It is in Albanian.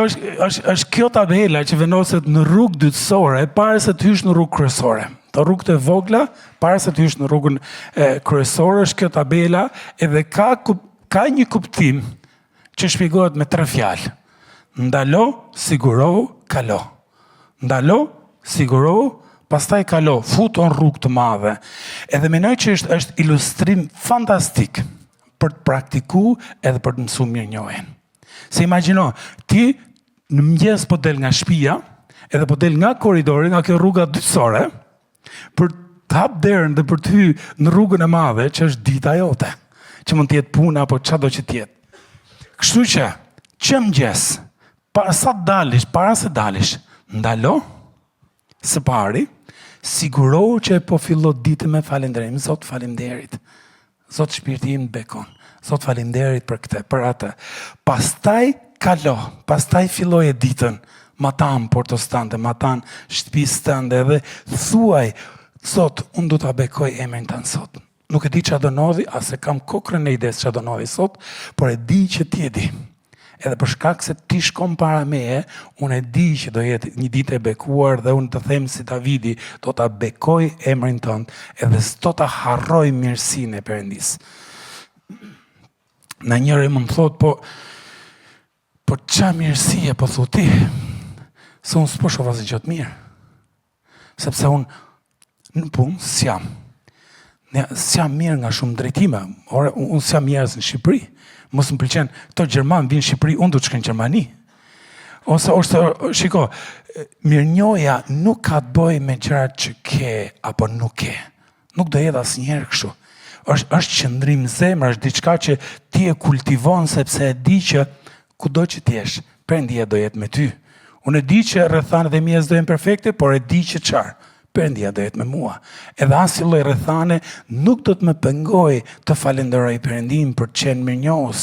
është kjo tabela që vendoset në rrugë dytësore para se të hysh në rrugë kryesore. Të rrugët e vogla, para se të hysh në rrugën kryesore, është kjo tabela edhe ka një kuptim që shpjegohet me 3 fjalë. Ndalo, siguro, kalo. Ndalo, siguro, pastaj kalo, futo në rrugë të madhe. Edhe mendoj që është ilustrim fantastik për të praktiku edhe për të mësuar mirënjohjen. Se imagjino, ti në mëngjes po del nga shtëpia, edhe po del nga korridori, nga kjo rruga dytësore, për të hap derën dhe për të hyrë në rrugën e madhe, që është dita jote, që mund të jetë puna apo çdo që të jetë. Kështu që mëngjes, para se dalish, ndalo, së pari, sigurohu që po fillo ditën me falënderim. Zot, faleminderit. Zot, shpirti im bekon. Zot, faleminderit për këtë, për atë. Pastaj kalo, pastaj filloje ditën, ma tanë portostante, ma tanë shtëpisë tënde dhe thuaj, Zot, unë du ta bekoj emrin tënd sot. Nuk e di çfarë do ndodhi, as e kam kokrën e idesë çfarë do ndodhi sot, por e di që ti e di. Edhe për shkak se ti shkon para meje, unë e di që do jetë një ditë e bekuar dhe unë të them si Davidi, do ta bekoj emrin tënd edhe s'do ta harroj mirësinë e Perëndis. Në njëri më thot, po qa mirësie, po thu ti, se unë s'po shoh asgjë gjë të mirë. Sepse unë në punë s'jam. S'jam mirë nga shumë drejtime. Unë s'jam njerëz në Shqipëri. Mos më pëlqen, këto Gjermanë vinë në Shqipëri, unë du të shkoj në Gjermani. Ose, shiko, mirënjohja nuk ka të bëjë me gjërat që ke apo nuk ke. Nuk do jetë asnjëherë kështu. Është qëndrim zemre, është diçka që ti e kultivon sepse e di që kudo që ti jesh, Perëndia do jetë me ty. Unë e di që rrethanet e mia s'do jenë perfekte, por e di që çfarë, Perëndia do jetë me mua. Edhe asnjë lloj rrethane nuk do të më pengoj të falenderoj Perëndin për të qenë mirënjohës.